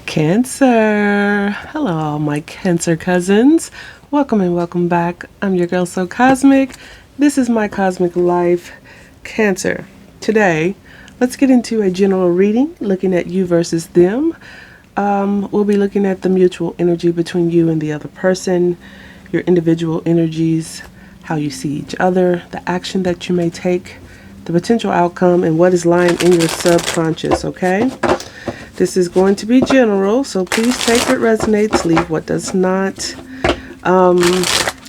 Cancer. Hello, all my Cancer cousins. Welcome and welcome back. I'm your girl, So Cosmic. This is my Cosmic Life, Cancer. Today, let's get into a general reading, looking at you versus them. We'll be looking at the mutual energy between you and the other person, your individual energies, how you see each other, the action that you may take, the potential outcome, and what is lying in your subconscious, okay? This is going to be general, so please take what resonates, leave what does not.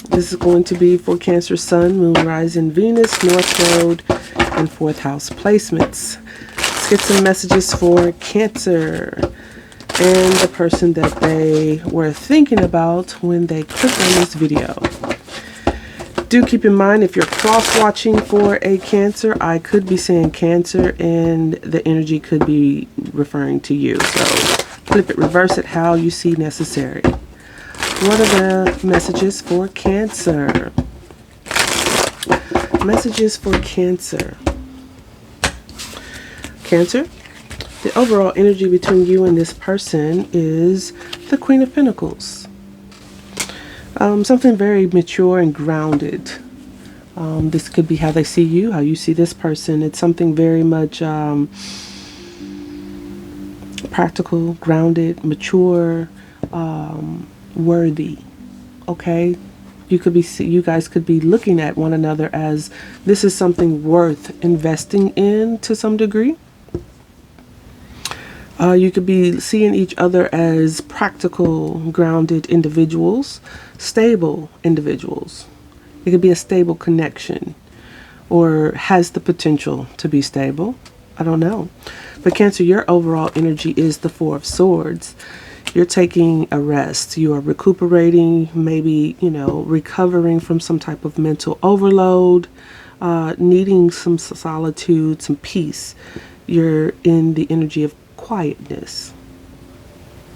This is going to be for Cancer Sun, Moon, Rising, Venus, North Node, and 4th house placements. Let's get some messages for Cancer and the person that they were thinking about when they clicked on this video. Do keep in mind, if you're cross-watching for a Cancer, I could be saying Cancer and the energy could be referring to you. So flip it, reverse it, how you see necessary. What are the messages for Cancer? Messages for Cancer. Cancer, the overall energy between you and this person is the Queen of Pentacles. Something very mature and grounded. This could be how they see you, how you see this person. It's something very much practical, grounded, mature, worthy. Okay? You guys could be looking at one another as this is something worth investing in to some degree. You could be seeing each other as practical, grounded individuals, stable individuals. It could be a stable connection or has the potential to be stable. I don't know. But Cancer, your overall energy is the 4 of Swords. You're taking a rest. You are recuperating, maybe, recovering from some type of mental overload, needing some solitude, some peace. You're in the energy of quietness,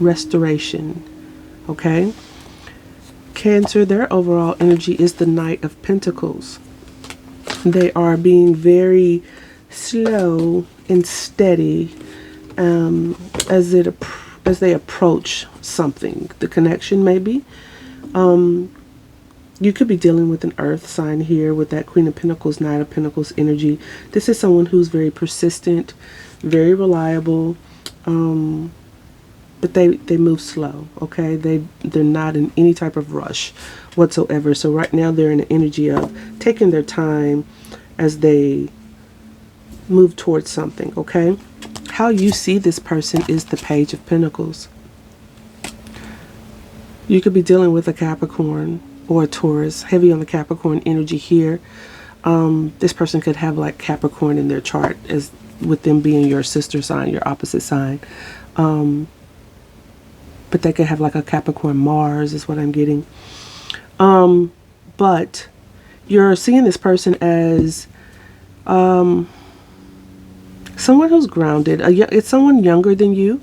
restoration, okay? Cancer, their overall energy is the Knight of Pentacles. They are being very slow and steady as they approach something. The connection, maybe. You could be dealing with an earth sign here with that Queen of Pentacles, Knight of Pentacles energy. This is someone who's very persistent, very reliable, but they move slow, okay? They're not in any type of rush whatsoever. So right now they're in the energy of taking their time as they move towards something, okay? How you see this person is the Page of Pentacles. You could be dealing with a Capricorn or a Taurus, heavy on the Capricorn energy here. This person could have like Capricorn in their chart, as with them being your sister sign, your opposite sign. But they could have like a Capricorn Mars is what I'm getting. But you're seeing this person as someone who's grounded. It's someone younger than you.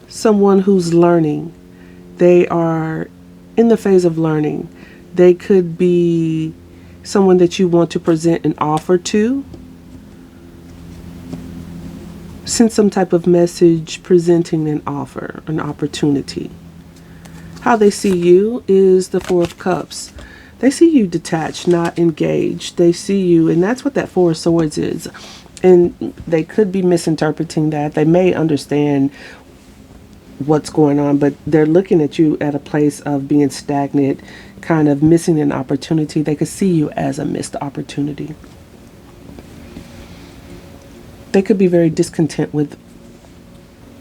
Someone who's learning. They are in the phase of learning. They could be someone that you want to present an offer to. Send some type of message presenting an offer, an opportunity. How they see you is the 4 of Cups. They see you detached, not engaged. They see you, and that's what that 4 of Swords is. And they could be misinterpreting that. They may understand what's going on, but they're looking at you at a place of being stagnant, kind of missing an opportunity. They could see you as a missed opportunity. They could be very discontent with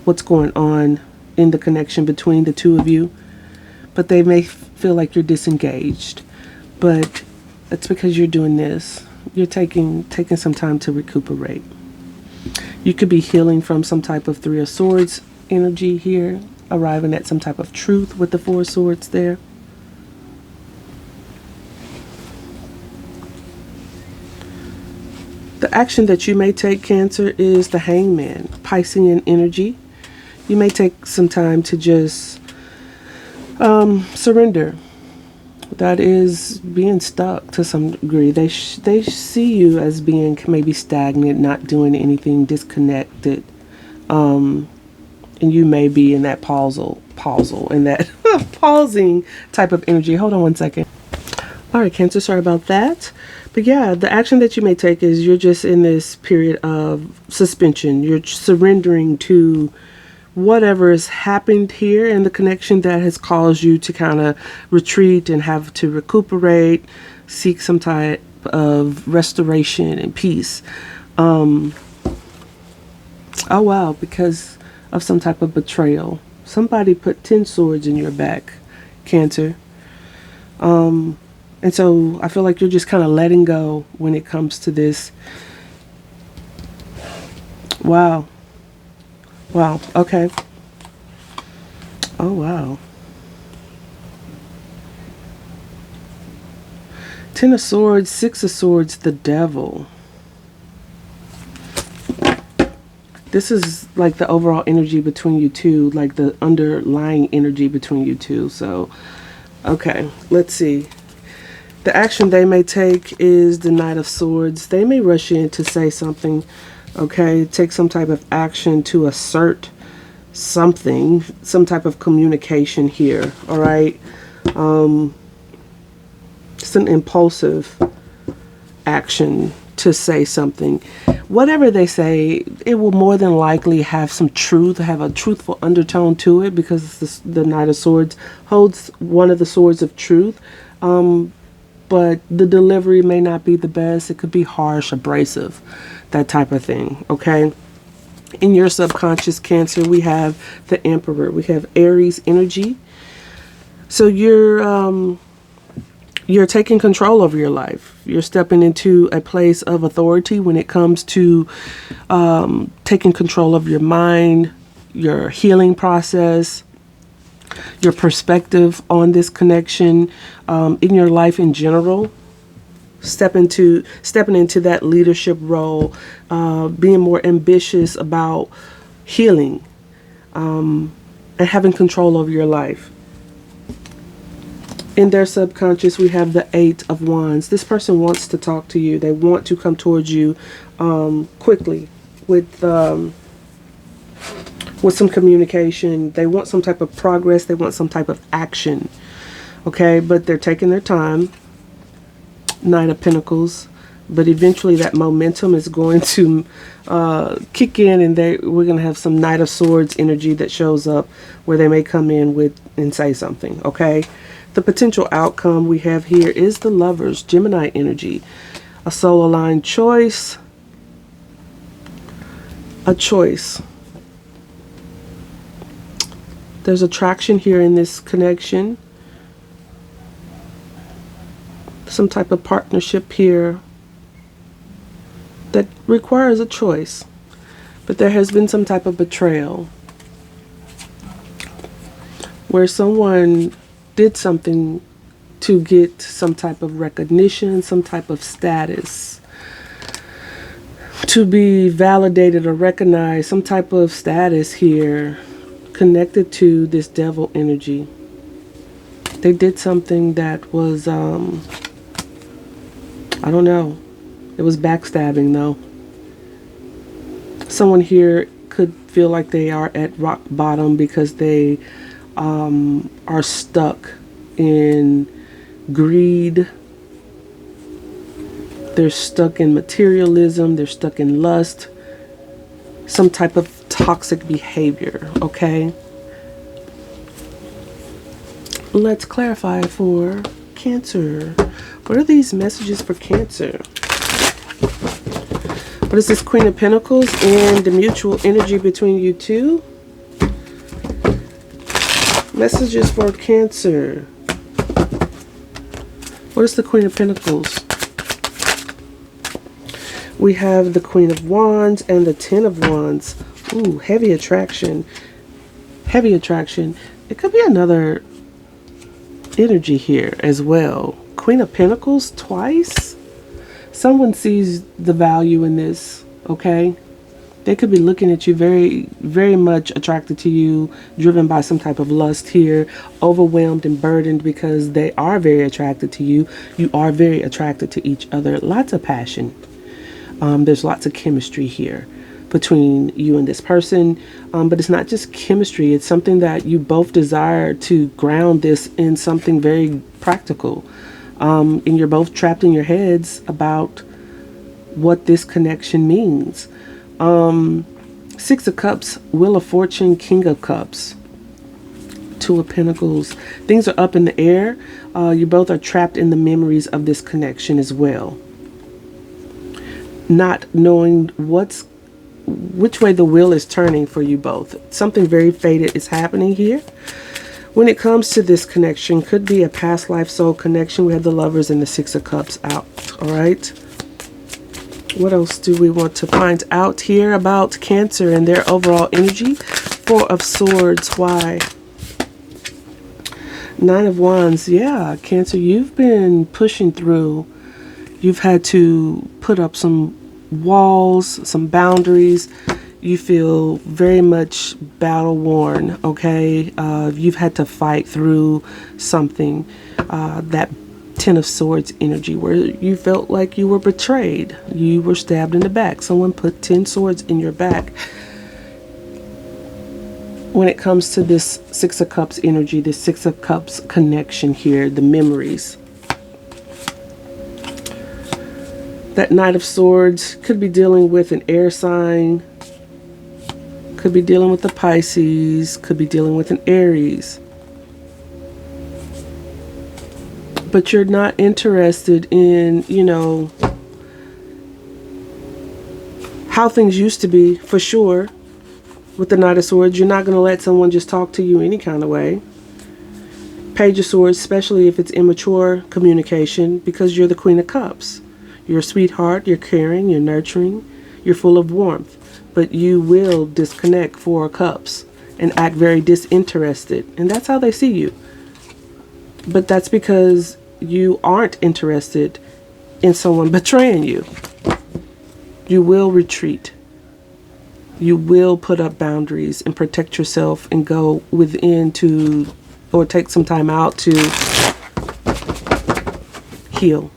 what's going on in the connection between the two of you, but they may feel like you're disengaged. But that's because you're doing this. You're taking some time to recuperate. You could be healing from some type of 3 of Swords energy here, arriving at some type of truth with the 4 of Swords there. The action that you may take, Cancer, is the Hangman, Piscean energy. You may take some time to just surrender. That is being stuck to some degree. They see you as being maybe stagnant, not doing anything, disconnected. And you may be in that in that pausing type of energy. Hold on one second. All right, Cancer, sorry about that. But yeah, the action that you may take is you're just in this period of suspension. You're surrendering to whatever has happened here and the connection that has caused you to kind of retreat and have to recuperate, seek some type of restoration and peace. Oh wow, because of some type of betrayal. Somebody put 10 swords in your back, Cancer. And so I feel like you're just kind of letting go when it comes to this. Wow. Wow. Okay. Oh, wow. 10 of Swords, 6 of Swords, the Devil. This is like the overall energy between you two, like the underlying energy between you two. So, okay, let's see. The action they may take is the Knight of Swords. They may rush in to say something, okay, take some type of action to assert something, some type of communication here, all right? It's an impulsive action to say something. Whatever they say, it will more than likely have some truth, have a truthful undertone to it, because the Knight of Swords holds one of the swords of truth. But the delivery may not be the best. It could be harsh, abrasive, that type of thing, okay? In your subconscious, Cancer, we have the Emperor. We have Aries energy. So you're taking control over your life. You're stepping into a place of authority when it comes to taking control of your mind, your healing process, your perspective on this connection, in your life in general. Stepping into that leadership role, being more ambitious about healing, and having control over your life. In their subconscious, we have the Eight of Wands. This person wants to talk to you. They want to come towards you quickly with some communication. They want some type of progress. They want some type of action. Okay, but they're taking their time. Knight of Pentacles. But eventually that momentum is going to kick in, and we're going to have some Knight of Swords energy that shows up where they may come in and say something. Okay, the potential outcome we have here is the Lovers, Gemini energy. A soul aligned choice. A choice. There's attraction here in this connection. Some type of partnership here that requires a choice. But there has been some type of betrayal where someone did something to get some type of recognition, some type of status, to be validated or recognized, some type of status here connected to this Devil energy. They did something that was, I don't know. It was backstabbing, though. Someone here could feel like they are at rock bottom because they are stuck in greed. They're stuck in materialism. They're stuck in lust. Some type of toxic behavior, okay? Let's clarify for Cancer. What are these messages for Cancer? What is this Queen of Pentacles and the mutual energy between you two? Messages for Cancer. What is the Queen of Pentacles? We have the Queen of Wands and the Ten of Wands. Ooh, heavy attraction. Heavy attraction. It could be another energy here as well. Queen of Pentacles twice. Someone sees the value in this, okay? They could be looking at you very, very much attracted to you, driven by some type of lust here, overwhelmed and burdened because they are very attracted to you. You are very attracted to each other. Lots of passion. There's lots of chemistry here. between you and this person. But it's not just chemistry. It's something that you both desire to ground this in something very practical. And you're both trapped in your heads about what this connection means. Six of Cups, Wheel of Fortune, King of Cups, Two of Pentacles. Things are up in the air. You both are trapped in the memories of this connection as well. Not knowing which way the wheel is turning for you both. Something very fated is happening here. When it comes to this connection, could be a past life soul connection. We have the Lovers and the Six of Cups out. All right. What else do we want to find out here about Cancer and their overall energy? Four of Swords. Why? Nine of Wands. Yeah, Cancer, you've been pushing through. You've had to put up some walls, some boundaries. You feel very much battle worn, okay? You've had to fight through something. That Ten of Swords energy where you felt like you were betrayed. You were stabbed in the back. Someone put 10 swords in your back. When it comes to this Six of Cups energy, this Six of Cups connection here, the memories. That Knight of Swords could be dealing with an air sign. Could be dealing with the Pisces. Could be dealing with an Aries. But you're not interested in, you know, how things used to be, for sure. With the Knight of Swords, you're not going to let someone just talk to you any kind of way. Page of Swords, especially if it's immature communication, because you're the Queen of Cups. You're a sweetheart, you're caring, you're nurturing, you're full of warmth. But you will disconnect Four of Cups and act very disinterested. And that's how they see you. But that's because you aren't interested in someone betraying you. You will retreat. You will put up boundaries and protect yourself and go within to, or take some time out to heal.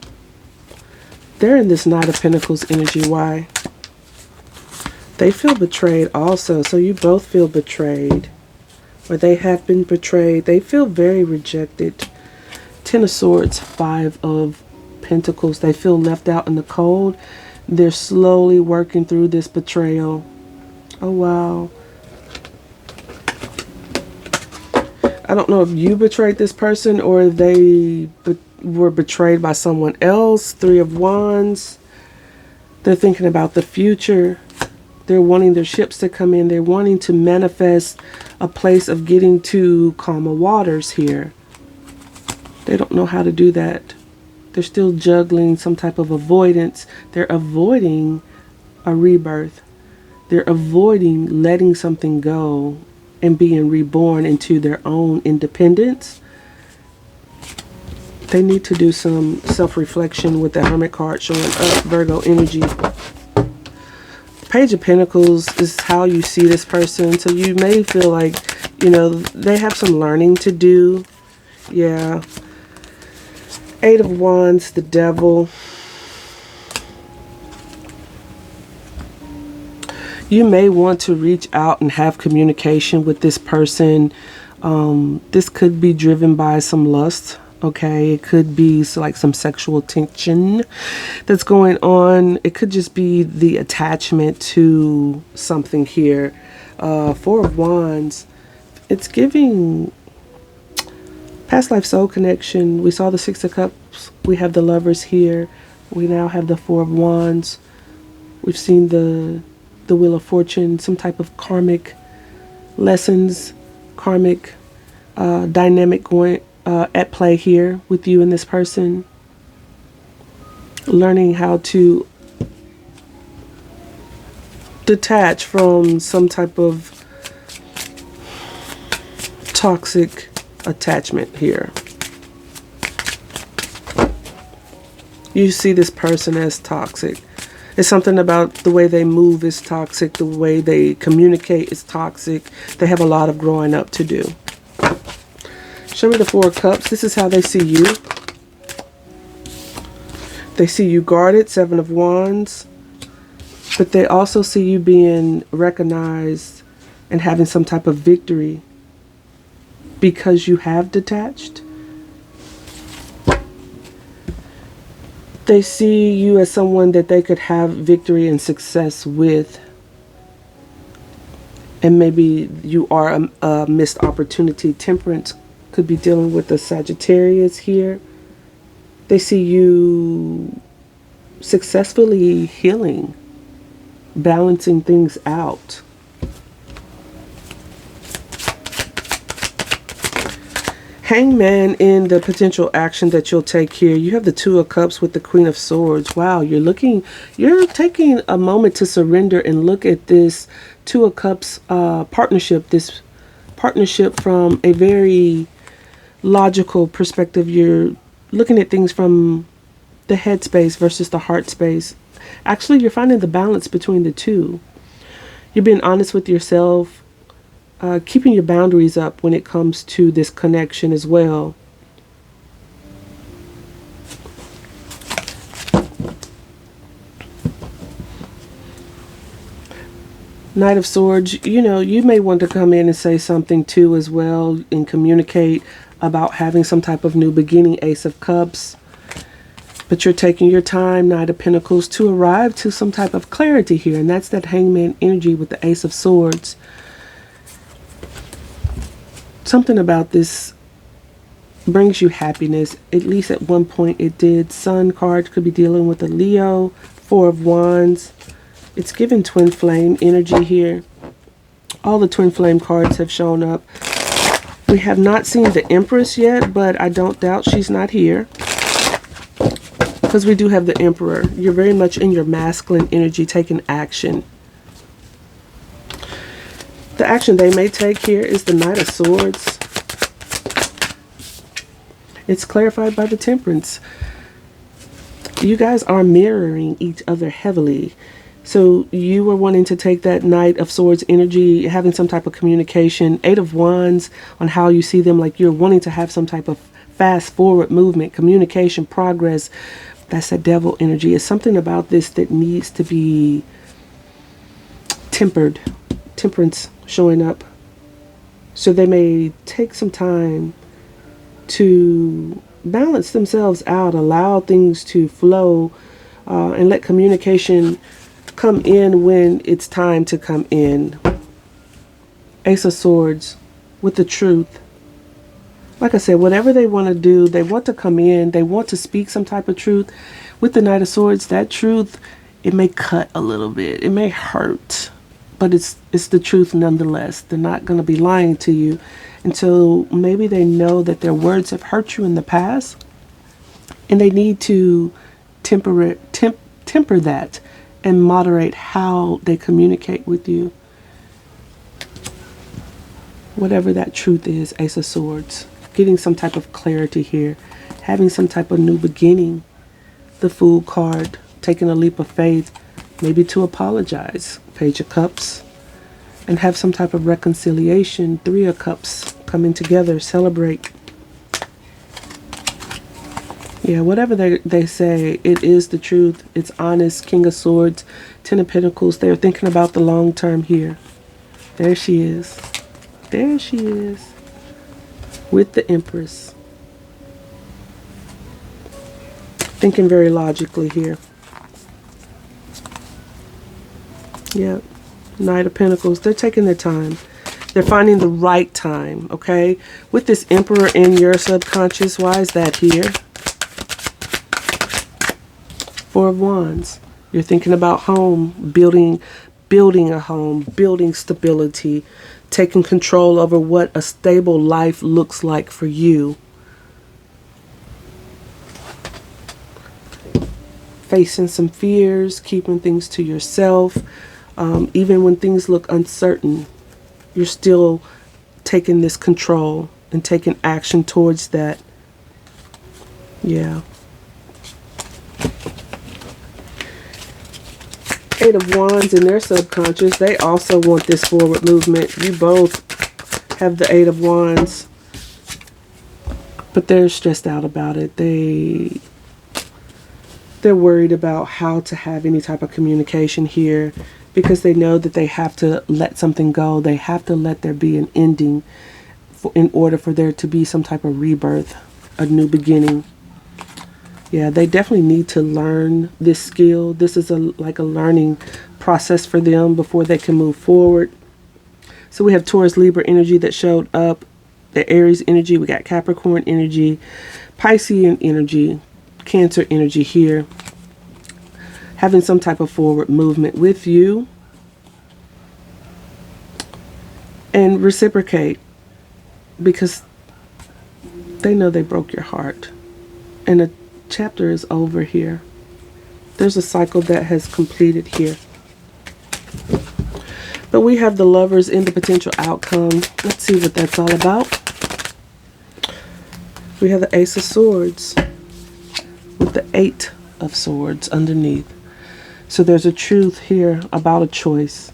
They're in this Knight of Pentacles energy. Why? They feel betrayed also. So you both feel betrayed. Or they have been betrayed. They feel very rejected. Ten of Swords, Five of Pentacles. They feel left out in the cold. They're slowly working through this betrayal. Oh, wow. I don't know if you betrayed this person or if they were betrayed by someone else. Three of Wands. They're thinking about the future. They're wanting their ships to come in. They're wanting to manifest a place of getting to calmer waters here. They don't know how to do that. They're still juggling some type of avoidance. They're avoiding a rebirth. They're avoiding letting something go and being reborn into their own independence. They need to do some self-reflection with the Hermit card showing up, Virgo energy. Page of Pentacles is how you see this person. So you may feel like, you know, they have some learning to do. Yeah. Eight of Wands, the Devil. You may want to reach out and have communication with this person. This could be driven by some lust. Okay, it could be like some sexual tension that's going on. It could just be the attachment to something here. Four of Wands. It's giving past life soul connection. We saw the Six of Cups. We have the Lovers here. We now have the Four of Wands. We've seen the Wheel of Fortune, some type of karmic lessons, karmic dynamic going at play here with you and this person. Learning how to detach from some type of toxic attachment here. You see this person as toxic. It's something about the way they move is toxic. The way they communicate is toxic. They have a lot of growing up to do. Show me the Four of Cups. This is how they see you. They see you guarded. Seven of Wands. But they also see you being recognized and having some type of victory because you have detached. They see you as someone that they could have victory and success with. And maybe you are a missed opportunity. Temperance could be dealing with the Sagittarius here. They see you successfully healing, balancing things out. Hangman in the potential action that you'll take here. You have the Two of Cups with the Queen of Swords. Wow, you're taking a moment to surrender and look at this Two of Cups partnership, this partnership from a very logical perspective. You're looking at things from the head space versus the heart space. Actually, you're finding the balance between the two. You're being honest with yourself. Keeping your boundaries up when it comes to this connection as well. Knight of Swords, you may want to come in and say something too as well and communicate about having some type of new beginning. Ace of Cups. But you're taking your time, Knight of Pentacles, to arrive to some type of clarity here. And that's that Hangman energy with the Ace of Swords. Something about this brings you happiness. At least at one point it did. Sun card could be dealing with a Leo. Four of Wands. It's giving twin flame energy here. All the twin flame cards have shown up. We have not seen the Empress yet, but I don't doubt she's not here. Because we do have the Emperor. You're very much in your masculine energy, taking action. The action they may take here is the Knight of Swords. It's clarified by the Temperance. You guys are mirroring each other heavily. So you were wanting to take that Knight of Swords energy, having some type of communication. Eight of Wands on how you see them, like you're wanting to have some type of fast forward movement, communication, progress. That's that Devil energy. It's something about this that needs to be tempered. Temperance showing up. So they may take some time to balance themselves out, allow things to flow, and let communication come in when it's time to come in. Ace of Swords with the Truth. Like I said, whatever they want to do, they want to come in, they want to speak some type of truth. With the Knight of Swords, that truth, it may cut a little bit, it may hurt, but it's the truth nonetheless. They're not going to be lying to you until maybe they know that their words have hurt you in the past, and they need to temper that and moderate how they communicate with you. Whatever that truth is, Ace of Swords. Getting some type of clarity here. Having some type of new beginning. The Fool card. Taking a leap of faith. Maybe to apologize. Page of Cups. And have some type of reconciliation. Three of Cups. Coming together. Celebrate. Yeah, whatever they say, it is the truth. It's honest. King of Swords. Ten of Pentacles. They're thinking about the long term here. There she is. There she is. With the Empress. Thinking very logically here. Yeah. Knight of Pentacles. They're taking their time. They're finding the right time, okay? With this Emperor in your subconscious, why is that here? Four of Wands. You're thinking about home, building a home, building stability, taking control over what a stable life looks like for you. Facing some fears, keeping things to yourself. Even when things look uncertain, you're still taking this control and taking action towards that. Yeah. Eight of Wands in their subconscious, they also want this forward movement. You both have the Eight of Wands, but they're stressed out about it. They're worried about how to have any type of communication here because they know that they have to let something go. They have to let there be an ending in order for there to be some type of rebirth, a new beginning. Yeah, they definitely need to learn this skill. This is like a learning process for them before they can move forward. So we have Taurus, Libra energy that showed up, the Aries energy, we got Capricorn energy, Piscean energy, Cancer energy here, having some type of forward movement with you, and reciprocate because they know they broke your heart and a chapter is over here. There's a cycle that has completed here. But we have the Lovers in the potential outcome. Let's see what that's all about. We have the Ace of Swords with the Eight of Swords underneath. So there's a truth here about a choice.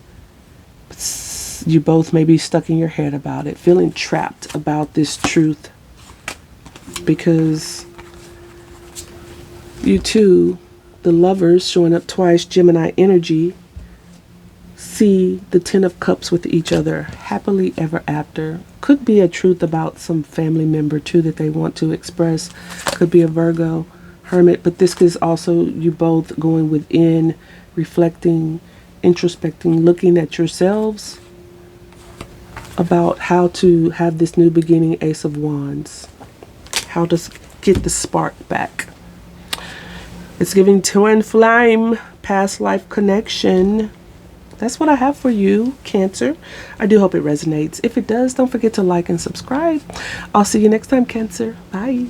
You both may be stuck in your head about it, feeling trapped about this truth. Because you two, the Lovers showing up twice, Gemini energy, see the Ten of Cups with each other happily ever after. Could be a truth about some family member too that they want to express. Could be a Virgo, Hermit, but this is also you both going within, reflecting, introspecting, looking at yourselves about how to have this new beginning. Ace of Wands. How to get the spark back. It's giving twin flame, past life connection. That's what I have for you, Cancer. I do hope it resonates. If it does, don't forget to like and subscribe. I'll see you next time, Cancer. Bye.